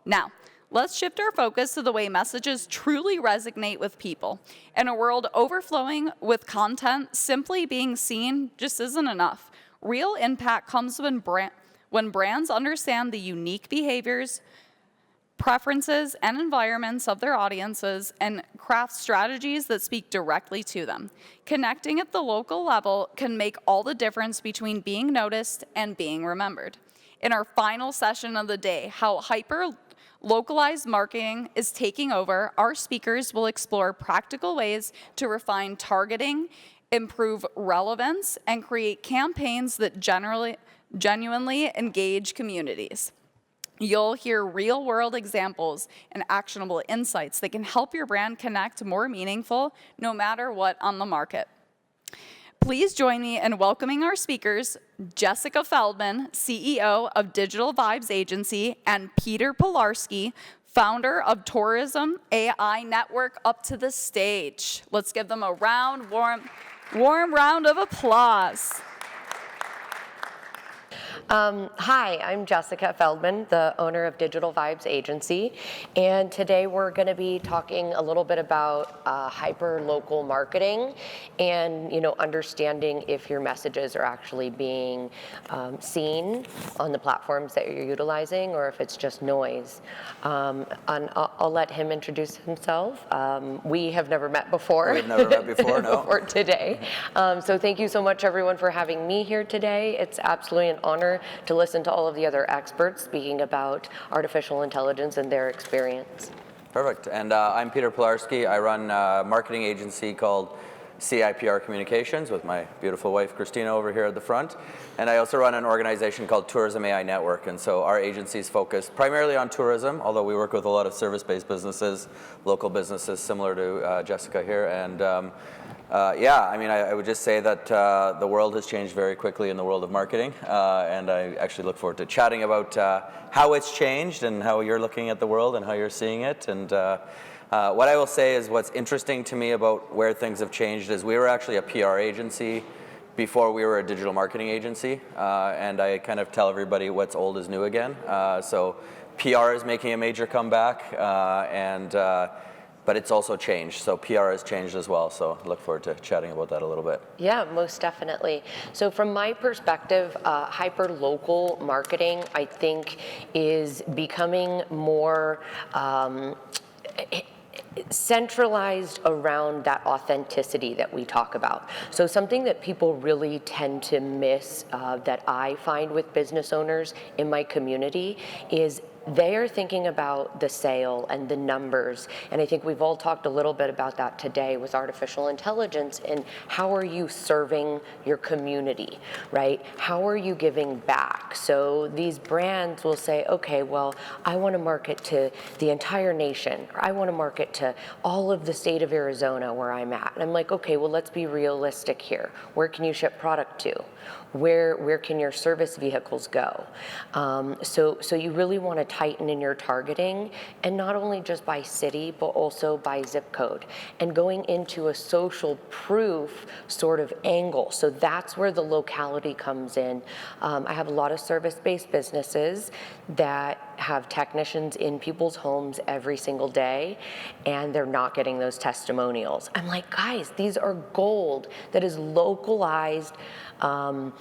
Now, let's shift our focus to the way messages truly resonate with people. In a world overflowing with content, simply being seen just isn't enough. Real impact comes when brands understand the unique behaviors, preferences, and environments of their audiences and craft strategies that speak directly to them. Connecting at the local level can make all the difference between being noticed and being remembered. In our final session of the day, how hyper-localized marketing is taking over, our speakers will explore practical ways to refine targeting, improve relevance, and create campaigns that genuinely engage communities. You'll hear real-world examples and actionable insights that can help your brand connect more meaningful no matter what on the market. Please join me in welcoming our speakers, Jessica Feldman, CEO of Digital Vibes Agency, and Peter Pilarski, founder of Tourism AI Network, up to the stage. Let's give them a warm round of applause. Hi, I'm Jessica Feldman, the owner of Digital Vibes Agency, and today we're going to be talking a little bit about hyper-local marketing and understanding if your messages are actually being seen on the platforms that you're utilizing or if it's just noise. And I'll let him introduce himself. We have never met before. We've never met before, no. Before today. So thank you so much, everyone, for having me here today. It's absolutely an honor to listen to all of the other experts speaking about artificial intelligence and their experience. Perfect. And I'm Peter Pilarski. I run a marketing agency called CIPR Communications with my beautiful wife, Christina, over here at the front. And I also run an organization called Tourism AI Network. And so our agency is focused primarily on tourism, although we work with a lot of service-based businesses, local businesses similar to Jessica here. And I would just say that the world has changed very quickly in the world of marketing, and I actually look forward to chatting about how it's changed and how you're looking at the world and how you're seeing it. And what I will say is what's interesting to me about where things have changed is we were actually a PR agency before we were a digital marketing agency, and I kind of tell everybody what's old is new again. So PR is making a major comeback, but it's also changed. So PR has changed as well. So I look forward to chatting about that a little bit. Yeah, most definitely. So from my perspective, hyper-local marketing, I think, is becoming more centralized around that authenticity that we talk about. So something that people really tend to miss that I find with business owners in my community is they are thinking about the sale and the numbers. And I think we've all talked a little bit about that today with artificial intelligence and how are you serving your community, right? How are you giving back? So these brands will say, okay, well, I want to market to the entire nation, or I want to market to all of the state of Arizona where I'm at. And I'm like, okay, well, let's be realistic here. Where can you ship product to? Where can your service vehicles go? So you really want to tighten in your targeting, and not only just by city, but also by zip code, and going into a social proof sort of angle. So that's where the locality comes in. I have a lot of service-based businesses that have technicians in people's homes every single day, and they're not getting those testimonials. I'm like, guys, these are gold that is localized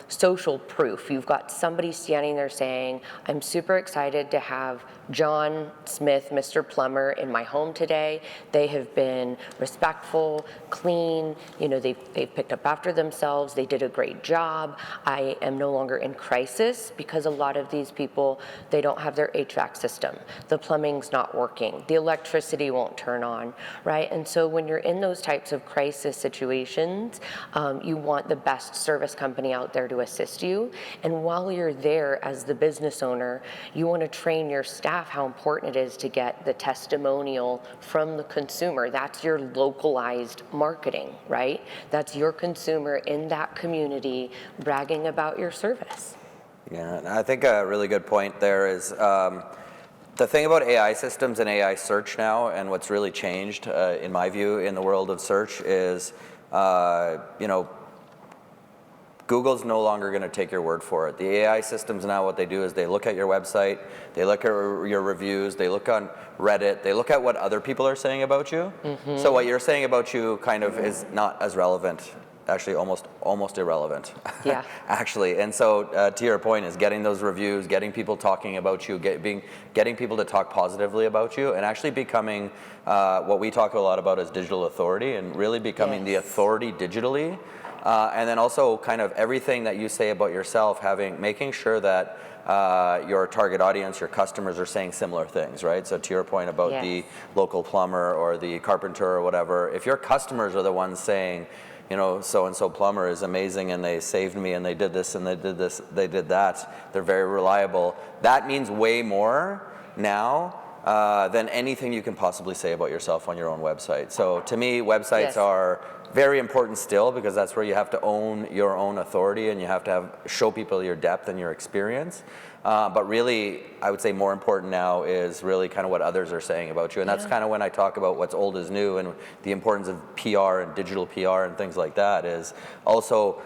social proof. You've got somebody standing there saying, I'm super excited to have John Smith, Mr. Plumber, in my home today. They have been respectful, clean, they've picked up after themselves, they did a great job. I am no longer in crisis because a lot of these people, they don't have their HVAC system. The plumbing's not working. The electricity won't turn on, right? And so when you're in those types of crisis situations, you want the best service company out there to assist you. And while you're there as the business owner, you want to train your staff how important it is to get the testimonial from the consumer. That's your localized marketing, right? That's your consumer in that community bragging about your service. Yeah, and I think a really good point there is the thing about AI systems and AI search now, and what's really changed, in my view, in the world of search is, Google's no longer going to take your word for it. The AI systems now, what they do is they look at your website, they look at your reviews, they look on Reddit, they look at what other people are saying about you. So what you're saying about you kind of is not as relevant, actually almost irrelevant. Yeah. Actually, and so to your point is getting those reviews, getting people talking about you, getting people to talk positively about you, and actually becoming what we talk a lot about as digital authority, and really becoming the authority digitally. And then also kind of everything that you say about yourself, making sure that your target audience, your customers are saying similar things, right? So to your point about the local plumber or the carpenter or whatever, if your customers are the ones saying, you know, so-and-so plumber is amazing and they saved me and they did this and they did this, they did that, they're very reliable, that means way more now than anything you can possibly say about yourself on your own website. So to me, websites are very important still, because that's where you have to own your own authority and you have to show people your depth and your experience. But really, I would say more important now is really kind of what others are saying about you. And that's kind of when I talk about what's old is new, and the importance of PR and digital PR and things like that is also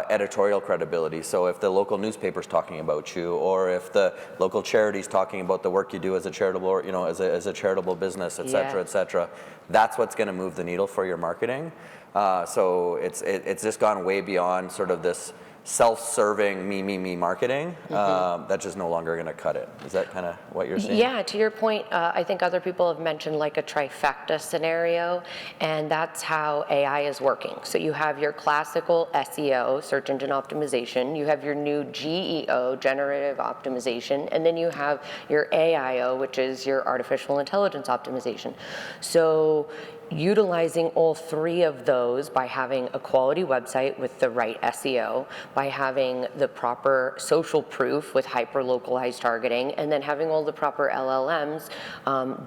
editorial credibility. So if the local newspaper's talking about you, or if the local charity's talking about the work you do as a charitable, you know, as a charitable business, et cetera, that's what's going to move the needle for your marketing. So it's just gone way beyond sort of this self-serving me marketing. That's just no longer going to cut it. Is that kind of what you're saying? Yeah, to your point, I think other people have mentioned like a trifecta scenario, and that's how AI is working. So you have your classical SEO, search engine optimization, you have your new GEO, generative optimization, and then you have your AIO, which is your artificial intelligence optimization. So utilizing all three of those by having a quality website with the right SEO, by having the proper social proof with hyper-localized targeting, and then having all the proper LLMs,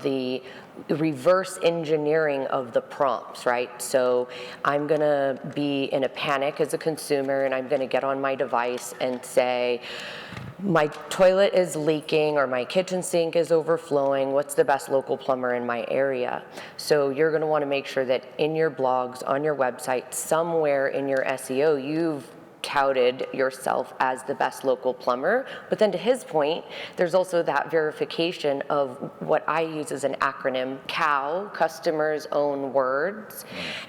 the reverse engineering of the prompts, right? So I'm gonna be in a panic as a consumer and I'm gonna get on my device and say, my toilet is leaking or my kitchen sink is overflowing, what's the best local plumber in my area? So you're gonna wanna make sure that in your blogs, on your website, somewhere in your SEO, you've touted yourself as the best local plumber. But then to his point, there's also that verification of what I use as an acronym, COW, Customer's Own Words.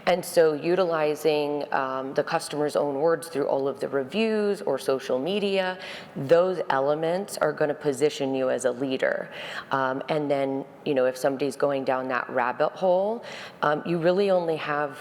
And so utilizing the customer's own words through all of the reviews or social media, those elements are going to position you as a leader. And then, you know, if somebody's going down that rabbit hole, you really only have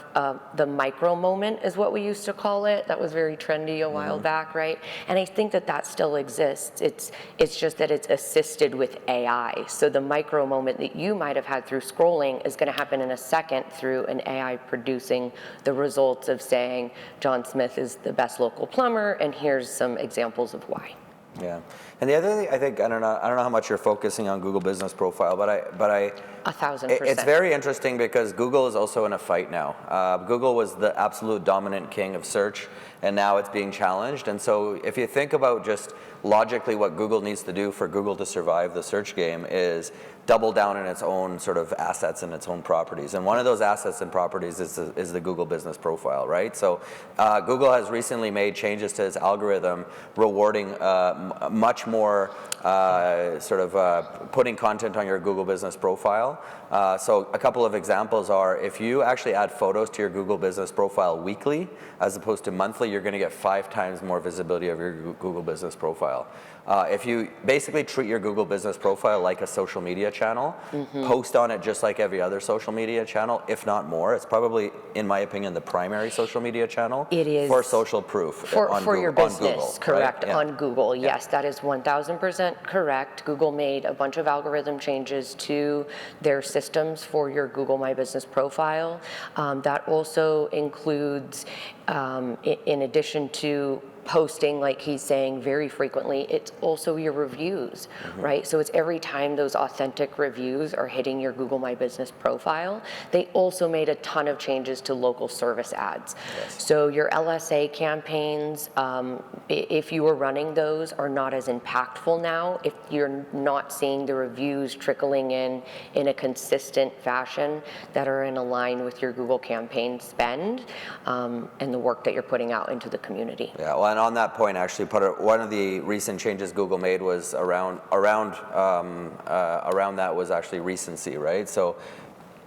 the micro moment is what we used to call it. That was very trendy a while back, right? And I think that that still exists. It's just that it's assisted with AI. So the micro moment that you might have had through scrolling is going to happen in a second through an AI producing the results of saying John Smith is the best local plumber, and here's some examples of why. Yeah, and the other thing, I think, I don't know how much you're focusing on Google Business Profile, but I 1,000%. It's very interesting because Google is also in a fight now. Google was the absolute dominant king of search, and now it's being challenged. And so if you think about just logically what Google needs to do for Google to survive the search game is double down in its own sort of assets and its own properties. And one of those assets and properties is the Google Business Profile, right? So Google has recently made changes to its algorithm rewarding much more putting content on your Google Business Profile. So a couple of examples are, if you actually add photos to your Google Business Profile weekly, as opposed to monthly, you're going to get 5 times more visibility of your Google Business Profile. If you basically treat your Google Business Profile like a social media channel, post on it just like every other social media channel, if not more. It's probably, in my opinion, the primary social media channel It is for social proof for your business, on Google, correct? Right? Yeah. On Google, yes, that is 1,000% correct. Google made a bunch of algorithm changes to their systems for your Google My Business Profile. That also includes, in addition to posting, like he's saying, very frequently, it's also your reviews, right? So it's every time those authentic reviews are hitting your Google My Business Profile. They also made a ton of changes to local service ads. Yes. So your LSA campaigns, if you were running those, are not as impactful now if you're not seeing the reviews trickling in a consistent fashion that are in line with your Google campaign spend and the work that you're putting out into the community. Yeah, well, and on that point, actually, one of the recent changes Google made was around that was actually recency, right? So,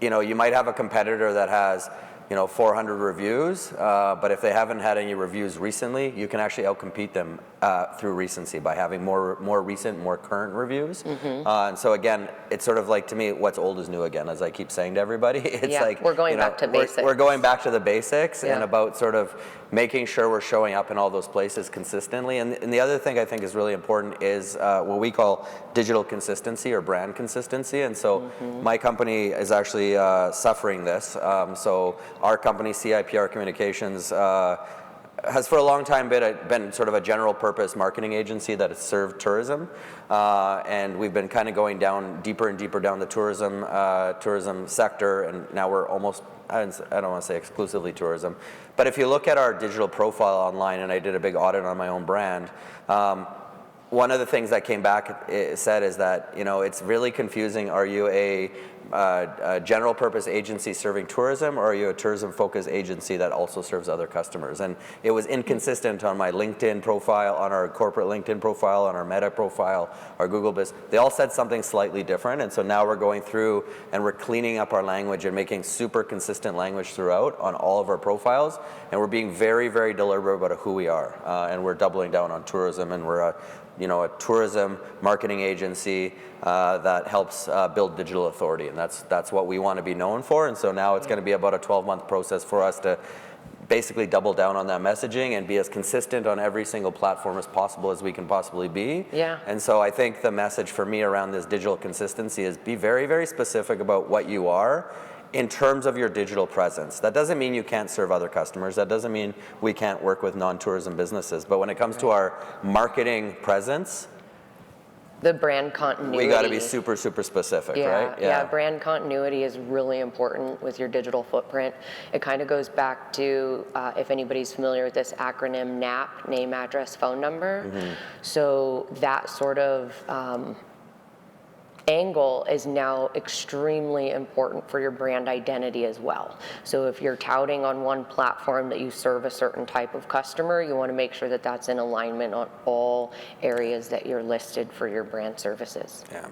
you might have a competitor that has 400 reviews, but if they haven't had any reviews recently, you can actually outcompete them through recency by having more recent, more current reviews. And so again, it's sort of like, to me, what's old is new again, as I keep saying to everybody. It's like we're going back to basics. We're going back to the basics and about sort of making sure we're showing up in all those places consistently. And the other thing I think is really important is what we call digital consistency or brand consistency. And so my company is actually suffering this. So our company, CIPR Communications, has for a long time been sort of a general purpose marketing agency that has served tourism. And we've been kind of going down deeper and deeper down the tourism sector, and now we're almost, I don't want to say exclusively tourism, but if you look at our digital profile online, and I did a big audit on my own brand, one of the things that came back said is that it's really confusing. Are you a general purpose agency serving tourism, or are you a tourism focused agency that also serves other customers? And it was inconsistent on my LinkedIn profile, on our corporate LinkedIn profile, on our Meta profile, our Google business. They all said something slightly different, and so now we're going through and we're cleaning up our language and making super consistent language throughout on all of our profiles, and we're being very, very deliberate about who we are, and we're doubling down on tourism, and we're a tourism marketing agency that helps build digital authority, and that's what we want to be known for. And so now it's going to be about a 12-month process for us to basically double down on that messaging and be as consistent on every single platform as possible as we can possibly be. And so I think the message for me around this digital consistency is be very, very specific about what you are in terms of your digital presence. That doesn't mean you can't serve other customers. That doesn't mean we can't work with non-tourism businesses. But when it comes to our marketing presence, the brand continuity. We got to be super, super specific, right? Yeah, brand continuity is really important with your digital footprint. It kind of goes back to, if anybody's familiar with this acronym, NAP, name, address, phone number. So that sort of angle is now extremely important for your brand identity as well. So if you're touting on one platform that you serve a certain type of customer, you want to make sure that that's in alignment on all areas that you're listed for your brand services. Yeah,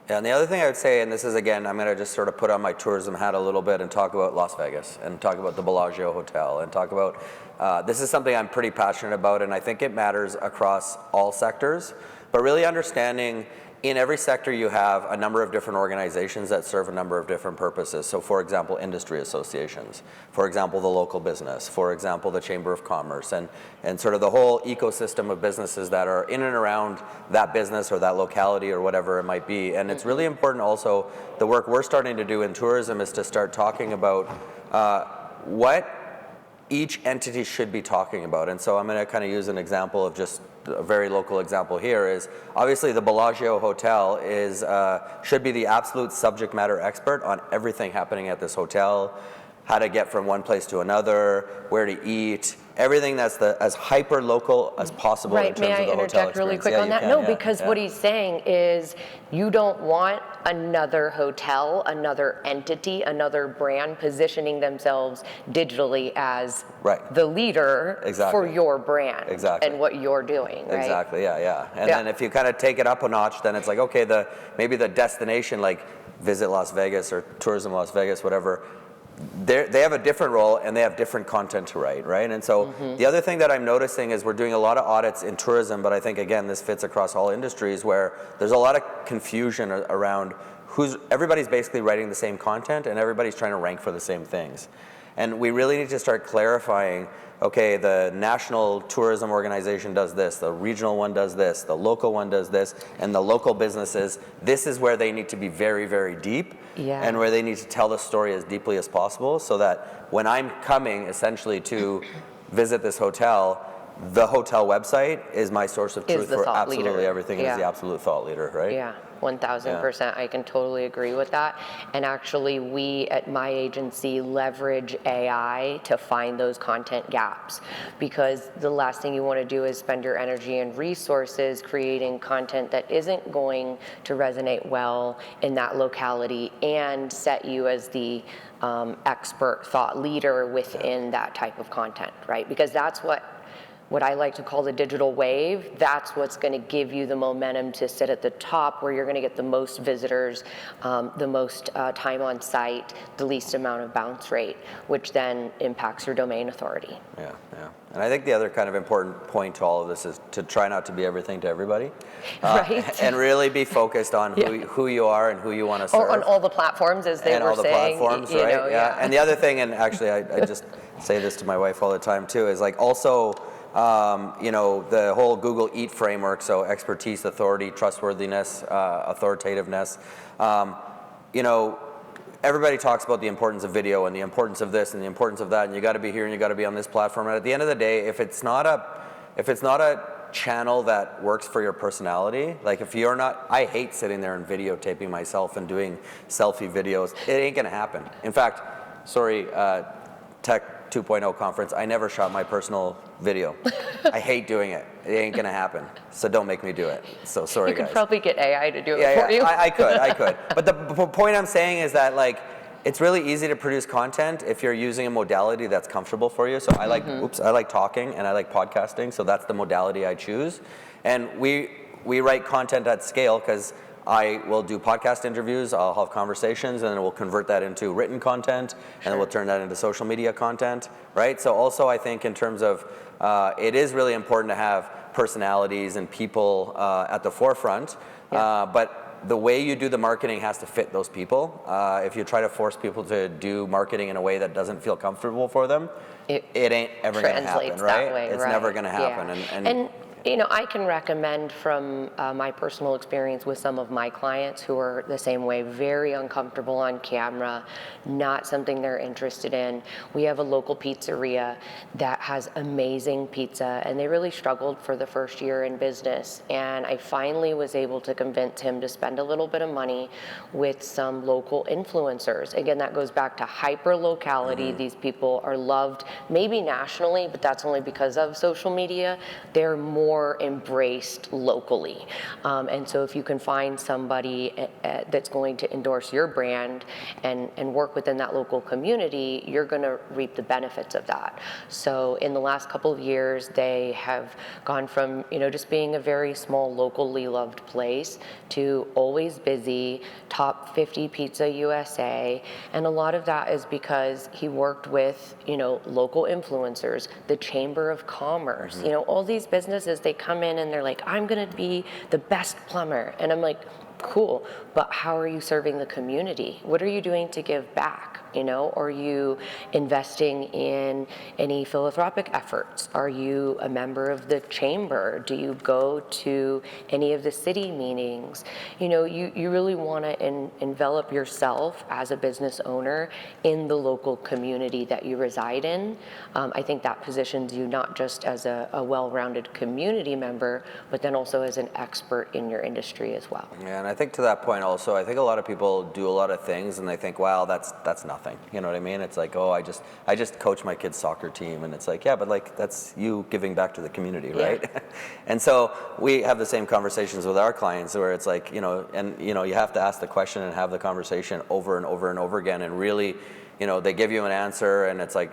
and the other thing I would say, and this is again, I'm going to just sort of put on my tourism hat a little bit and talk about Las Vegas and talk about the Bellagio Hotel and talk about, this is something I'm pretty passionate about, and I think it matters across all sectors, but really understanding in every sector you have a number of different organizations that serve a number of different purposes. So for example, industry associations, for example, the local business, for example, the Chamber of Commerce, and sort of the whole ecosystem of businesses that are in and around that business or that locality or whatever it might be. And it's really important also, the work we're starting to do in tourism is to start talking about what each entity should be talking about. And so I'm going to kind of use an example of just a very local example here is obviously the Bellagio Hotel is should be the absolute subject matter expert on everything happening at this hotel, how to get from one place to another, where to eat, everything that's as hyper local as possible in terms of the hotel experience. May I interject really quick on that? No, because what he's saying is you don't want another hotel, another entity, another brand positioning themselves digitally as the leader for your brand and what you're doing, right? Exactly, yeah. And then if you kind of take it up a notch, then it's like, okay, maybe the destination, like Visit Las Vegas or Tourism Las Vegas, whatever, they have a different role and they have different content to write, right? And so the other thing that I'm noticing is we're doing a lot of audits in tourism, but I think again this fits across all industries where there's a lot of confusion around everybody's basically writing the same content and everybody's trying to rank for the same things. And we really need to start clarifying, okay, the national tourism organization does this, the regional one does this, the local one does this, and the local businesses, this is where they need to be very, very deep and where they need to tell the story as deeply as possible so that when I'm coming essentially to visit this hotel, the hotel website is my source of truth for absolutely everything. It is the absolute thought leader, right? Yeah, 1000%. I can totally agree with that. And actually, we at my agency leverage AI to find those content gaps, because the last thing you want to do is spend your energy and resources creating content that isn't going to resonate well in that locality and set you as the expert thought leader within that type of content, right? Because that's what what I like to call the digital wave, that's what's going to give you the momentum to sit at the top where you're going to get the most visitors, the most time on site, the least amount of bounce rate, which then impacts your domain authority. Yeah, yeah. And I think the other kind of important point to all of this is to try not to be everything to everybody. Right. And really be focused on who you are and who you want to serve. Or on all the platforms, as they were saying. And all the platforms, you right? know, yeah. And the other thing, and actually I just say this to my wife all the time too, is like also, you know, the whole Google EAT framework, so expertise, authority, trustworthiness, authoritativeness. You know, everybody talks about the importance of video and the importance of this and the importance of that, and you got to be here and you got to be on this platform. And at the end of the day, if it's not a channel that works for your personality, like if you're not, I hate sitting there and videotaping myself and doing selfie videos. It ain't gonna happen. In fact, sorry, Tech 2.0 conference, I never shot my personal video. I hate doing it. It ain't gonna happen. So don't make me do it. So sorry, guys. You could probably get AI to do it for you. I could. But the point I'm saying is that like, it's really easy to produce content if you're using a modality that's comfortable for you. So I like, I like talking and I like podcasting. So that's the modality I choose. And we write content at scale because I will do podcast interviews, I'll have conversations, and then we'll convert that into written content, and then we'll turn that into social media content, right? So also I think in terms of, it is really important to have personalities and people at the forefront, but the way you do the marketing has to fit those people. If you try to force people to do marketing in a way that doesn't feel comfortable for them, it ain't ever gonna happen, right? It's never gonna happen. Yeah. And you know, I can recommend from my personal experience with some of my clients who are the same way, very uncomfortable on camera, not something they're interested in. We have a local pizzeria that has amazing pizza, and they really struggled for the first year in business. And I finally was able to convince him to spend a little bit of money with some local influencers. Again, that goes back to hyper-locality. These people are loved, maybe nationally, but that's only because of social media. They're more embraced locally. And so if you can find somebody that's going to endorse your brand and work within that local community, you're going to reap the benefits of that. So in the last couple of years, they have gone from, you know, just being a very small, locally loved place to always busy, top 50 Pizza USA. And a lot of that is because he worked with, you know, local influencers, the Chamber of Commerce, you know, all these businesses, they come in and they're like, I'm gonna be the best plumber. And I'm like, cool, but how are you serving the community? What are you doing to give back? You know, are you investing in any philanthropic efforts? Are you a member of the chamber? Do you go to any of the city meetings? You know, you really want to envelop yourself as a business owner in the local community that you reside in. I think that positions you not just as a well-rounded community member, but then also as an expert in your industry as well. Yeah, and I think to that point also, I think a lot of people do a lot of things and they think, wow, that's nothing. You know what I mean? It's like, oh, I just coach my kid's soccer team, and it's like, yeah, but like that's you giving back to the community, right? Yeah. And so we have the same conversations with our clients where it's like, you know, and you know, you have to ask the question and have the conversation over and over and over again, and really, you know, they give you an answer, and it's like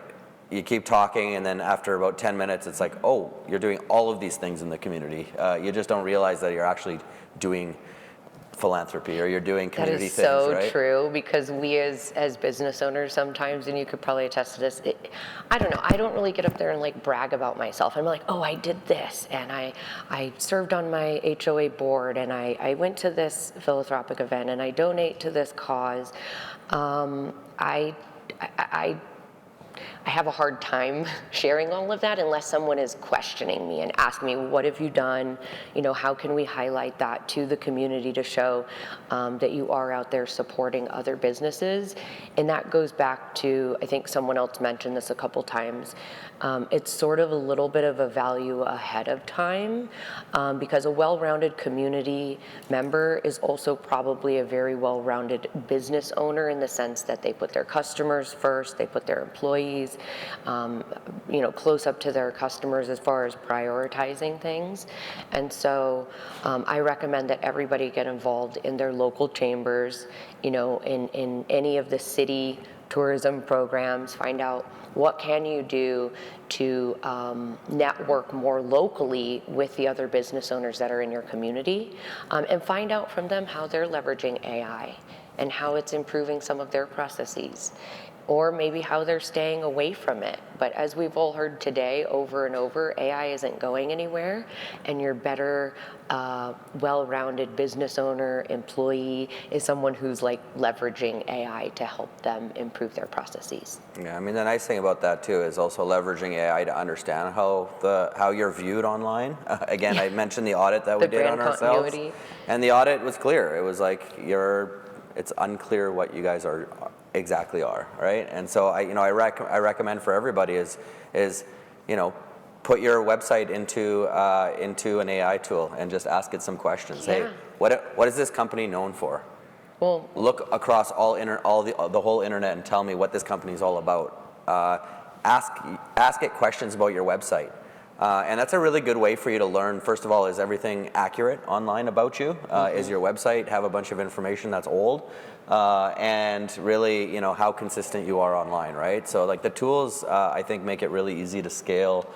you keep talking, and then after about 10 minutes, it's like, oh, you're doing all of these things in the community. You just don't realize that you're actually doing philanthropy, or you're doing community things, right? That is so true, because we as business owners sometimes, and you could probably attest to this, I don't know, I don't really get up there and like brag about myself. I'm like, oh, I did this, and I served on my HOA board, and I went to this philanthropic event, and I donate to this cause. I have a hard time sharing all of that unless someone is questioning me and asking me, what have you done? You know, how can we highlight that to the community to show that you are out there supporting other businesses? And that goes back to, I think someone else mentioned this a couple times, it's sort of a little bit of a value ahead of time, because a well-rounded community member is also probably a very well-rounded business owner, in the sense that they put their customers first, they put their employees, you know, close up to their customers as far as prioritizing things. And so I recommend that everybody get involved in their local chambers, you know, in any of the city tourism programs, find out what can you do to network more locally with the other business owners that are in your community, and find out from them how they're leveraging AI and how it's improving some of their processes, or maybe how they're staying away from it. But as we've all heard today over and over, AI isn't going anywhere, and your better, well-rounded business owner, employee is someone who's like leveraging AI to help them improve their processes. Yeah, I mean, the nice thing about that too is also leveraging AI to understand how you're viewed online. Again, I mentioned the audit that we did on ourselves, continuity. and the audit was clear. It was like it's unclear what you guys are exactly are, right? And so I recommend for everybody is put your website into an AI tool and just ask it some questions. Yeah. Hey, what is this company known for? Well, Look across the whole internet and tell me what this company is all about. Ask it questions about your website. And that's a really good way for you to learn, first of all, is everything accurate online about you? Is your website have a bunch of information that's old? And really, how consistent you are online, right? So like the tools, I think, make it really easy to scale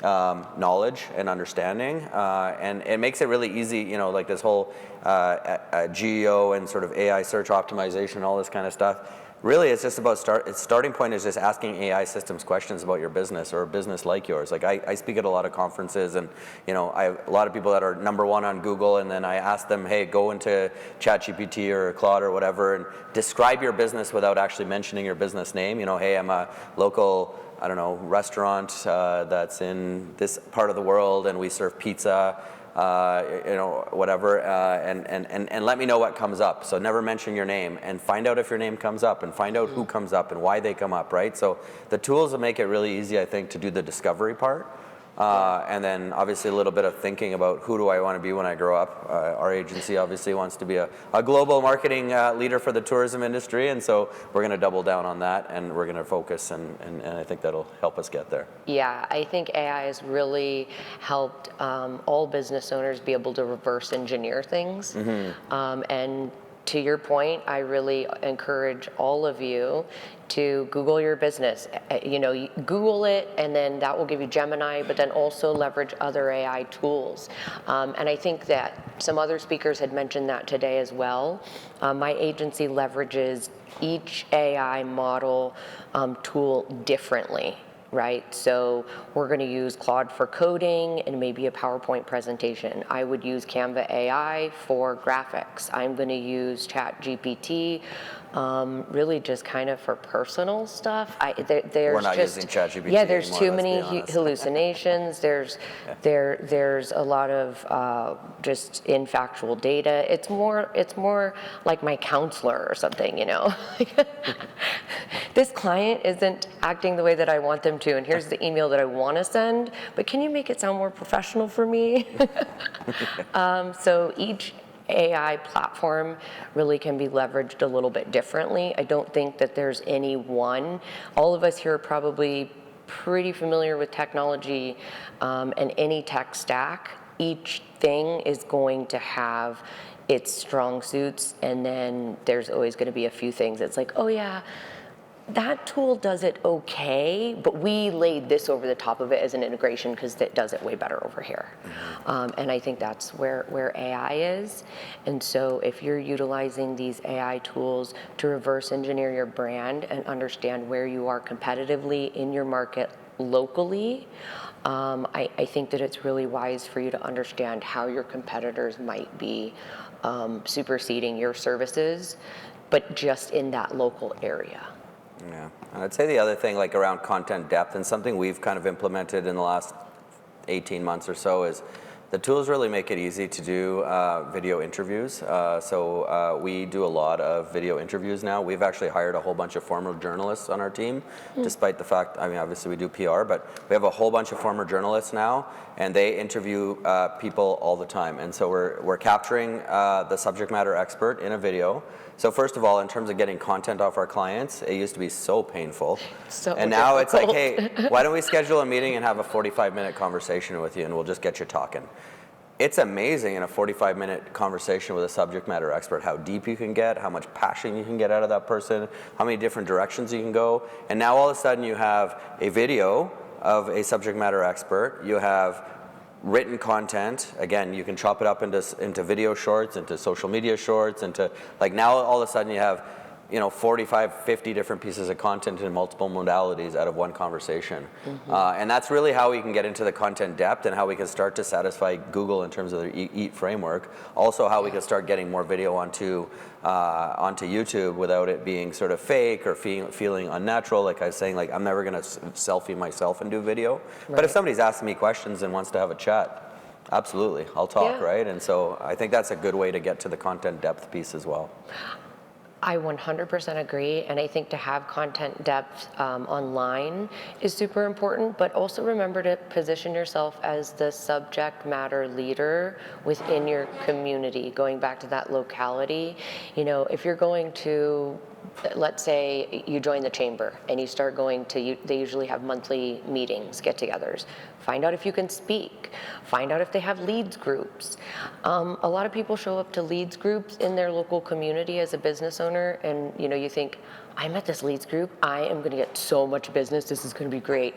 knowledge and understanding. And it makes it really easy, like this whole GEO and sort of AI search optimization and all this kind of stuff. Really, it's just about its starting point is just asking AI systems questions about your business or a business like yours. Like I speak at a lot of conferences, and I have a lot of people that are number one on Google, and then I ask them, hey, go into ChatGPT or Claude or whatever and describe your business without actually mentioning your business name. Hey, I'm a local, I don't know, restaurant that's in this part of the world, and we serve pizza. Whatever, and let me know what comes up. So never mention your name, and find out if your name comes up, and find out who comes up and why they come up, right? So the tools will make it really easy, I think, to do the discovery part. And then obviously a little bit of thinking about who do I want to be when I grow up. Our agency obviously wants to be a global marketing leader for the tourism industry, and so we're going to double down on that, and we're going to focus, and I think that'll help us get there. Yeah, I think AI has really helped all business owners be able to reverse engineer things. And to your point, I really encourage all of you to Google your business. Google it, and then that will give you Gemini, but then also leverage other AI tools. And I think that some other speakers had mentioned that today as well. My agency leverages each AI model tool differently. Right? So we're going to use Claude for coding and maybe a PowerPoint presentation. I would use Canva AI for graphics. I'm going to use ChatGPT really just kind of for personal stuff. We're not using ChatGPT. Yeah, there's anymore, too many honest. hallucinations. There's a lot of just infactual data. It's more like my counselor or something, This client isn't acting the way that I want them to, and here's the email that I want to send, but can you make it sound more professional for me? So each AI platform really can be leveraged a little bit differently. I don't think that there's any one. All of us here are probably pretty familiar with technology and any tech stack. Each thing is going to have its strong suits, and then there's always going to be a few things that's like, oh yeah, that tool does it okay, but we laid this over the top of it as an integration because it does it way better over here. And I think that's where AI is. And so if you're utilizing these AI tools to reverse engineer your brand and understand where you are competitively in your market locally, I think that it's really wise for you to understand how your competitors might be superseding your services, but just in that local area. Yeah, and I'd say the other thing, like around content depth, and something we've kind of implemented in the last 18 months or so, is the tools really make it easy to do video interviews. So we do a lot of video interviews now. We've actually hired a whole bunch of former journalists on our team, despite the fact, obviously we do PR, but we have a whole bunch of former journalists now, and they interview people all the time. And so we're capturing the subject matter expert in a video. So first of all, in terms of getting content off our clients, it used to be so painful. And now it's like, hey, why don't we schedule a meeting and have a 45-minute conversation with you, and we'll just get you talking. it's amazing in a 45-minute conversation with a subject matter expert how deep you can get, how much passion you can get out of that person, how many different directions you can go. And now all of a sudden you have a video of a subject matter expert. You have written content. Again, you can chop it up into video shorts, into social media shorts, into like now all of a sudden you have 45, 50 different pieces of content in multiple modalities out of one conversation. And that's really how we can get into the content depth and how we can start to satisfy Google in terms of their EAT framework. Also how we can start getting more video onto YouTube without it being sort of fake or feeling unnatural. Like I was saying, like I'm never gonna selfie myself and do video. Right. But if somebody's asking me questions and wants to have a chat, absolutely, I'll talk, right? And so I think that's a good way to get to the content depth piece as well. I 100% agree, and I think to have content depth online is super important, but also remember to position yourself as the subject matter leader within your community, going back to that locality. If you're going to, let's say you join the chamber and you start going to, they usually have monthly meetings, get-togethers. Find out if you can speak. Find out if they have leads groups. A lot of people show up to leads groups in their local community as a business owner, and you think, I'm at this leads group, I am going to get so much business, this is going to be great.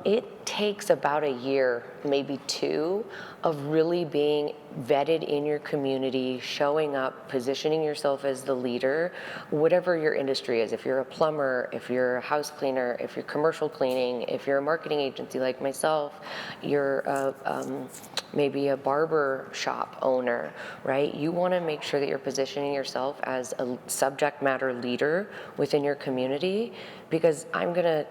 It takes about a year, maybe 2, of really being vetted in your community, showing up, positioning yourself as the leader, whatever your industry is. If you're a plumber, if you're a house cleaner, if you're commercial cleaning, if you're a marketing agency like myself, you're maybe a barber shop owner, right? You want to make sure that you're positioning yourself as a subject matter leader within your community, because I'm going to,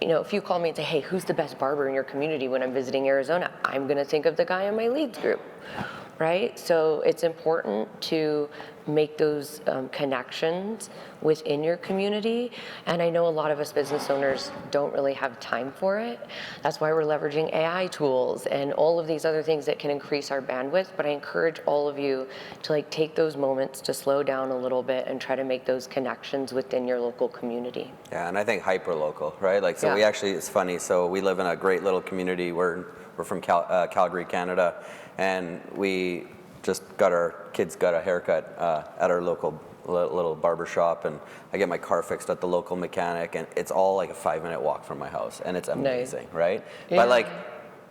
if you call me and say, hey, who's the best barber in your community when I'm visiting Arizona? I'm going to think of the guy in my leads group, right? So it's important to make those connections within your community. And I know a lot of us business owners don't really have time for it. That's why we're leveraging AI tools and all of these other things that can increase our bandwidth. But I encourage all of you to take those moments to slow down a little bit and try to make those connections within your local community. Yeah, and I think hyper-local, right? We actually, it's funny, so we live in a great little community. We're from Calgary, Canada, and we just our kids got a haircut at our local little barber shop, and I get my car fixed at the local mechanic, and it's all like a 5-minute walk from my house, and it's amazing, nice. Right? Yeah.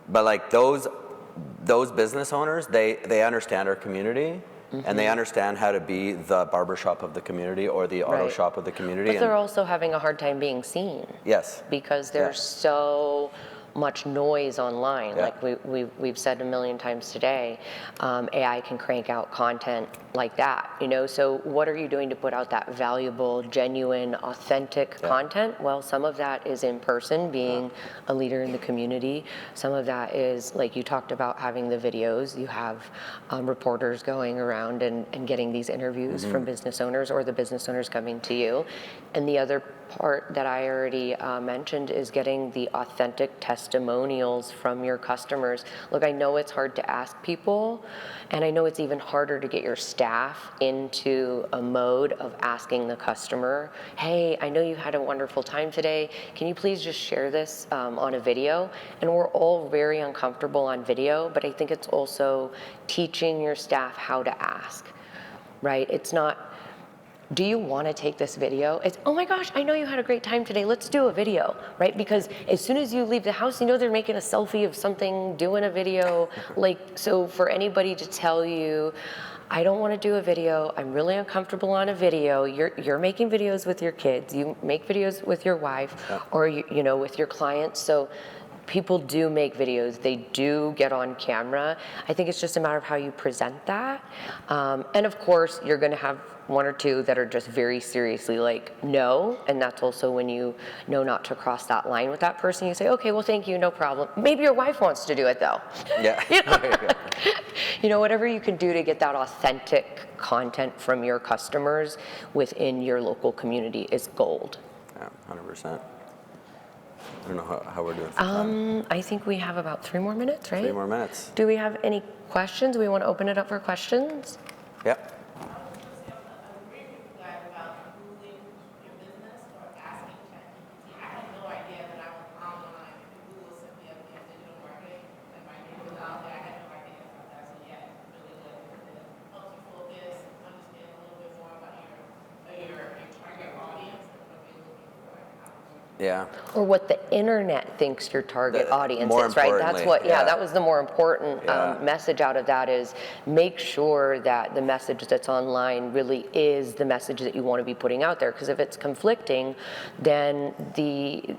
But those business owners, they understand our community. And they understand how to be the barbershop of the community or the auto shop of the community. But they're also having a hard time being seen. Yes. Because there's so much noise online. Like we've said a million times today, AI can crank out content like that, so what are you doing to put out that valuable, genuine, authentic content? Well, some of that is in person, being a leader in the community. Some of that is, like you talked about, having the videos. You have reporters going around and getting these interviews from business owners, or the business owners coming to you. And the other part that I already mentioned is getting the authentic testimonials from your customers. Look, I know it's hard to ask people, and I know it's even harder to get your staff into a mode of asking the customer, hey, I know you had a wonderful time today. Can you please just share this on a video? And we're all very uncomfortable on video, but I think it's also teaching your staff how to ask, right? It's not, do you want to take this video? It's, oh my gosh, I know you had a great time today. Let's do a video, right? Because as soon as you leave the house, they're making a selfie of something, doing a video. So for anybody to tell you, I don't want to do a video, I'm really uncomfortable on a video. You're making videos with your kids. You make videos with your wife, or with your clients. So people do make videos, they do get on camera. I think it's just a matter of how you present that. And of course, you're going to have 1 or 2 that are just very seriously no, and that's also when you know not to cross that line with that person. You say, okay, well, thank you, no problem. Maybe your wife wants to do it though. Yeah. Whatever you can do to get that authentic content from your customers within your local community is gold. Yeah, 100%. I don't know how we're doing for time. I think we have about 3 more minutes, right? 3 more minutes. Do we have any questions? Do we want to open it up for questions? Yep. Yeah. Or what the internet thinks your target audience more is, right? That's what, importantly, that was the more important Yeah. message out of that is make sure that the message that's online really is the message that you want to be putting out there. Because if it's conflicting, then the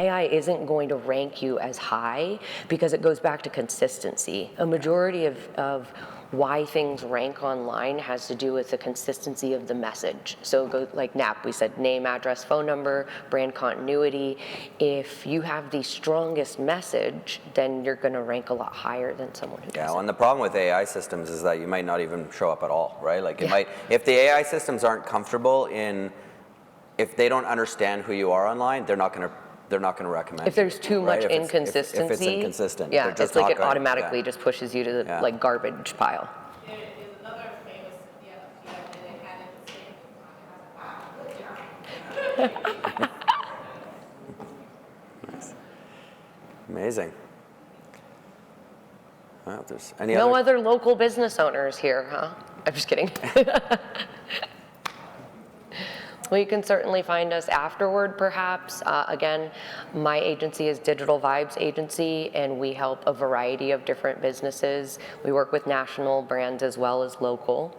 AI isn't going to rank you as high because it goes back to consistency. A majority of why things rank online has to do with the consistency of the message. So go like NAP, we said name, address, phone number, brand continuity. If you have the strongest message, then you're gonna rank a lot higher than someone who doesn't. Yeah, and the problem with AI systems is that you might not even show up at all, right? Like it might, if the AI systems aren't comfortable if they don't understand who you are online, they're not gonna recommend. If there's too much inconsistency, if it's inconsistent, yeah, they're just it's like not it going- automatically just pushes you to the like garbage pile. There is another famous and they had it the same. Amazing. Well, if there's any No other, other local business owners here, huh? I'm just kidding. Well, you can certainly find us afterward, perhaps. Again, my agency is Digital Vibes Agency, and we help a variety of different businesses. We work with national brands as well as local.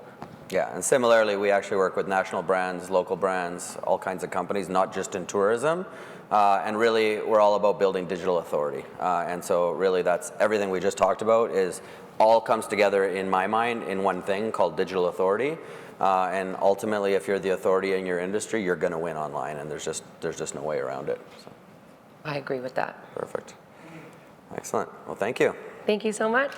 yeah, and similarly, we actually work with national brands, local brands, all kinds of companies, not just in tourism. And really, we're all about building digital authority. And so really, that's everything we just talked about is all comes together in my mind in one thing called digital authority. And ultimately, if you're the authority in your industry, you're going to win online, and there's just no way around it. So. I agree with that. Perfect. Excellent. Well, thank you. Thank you so much.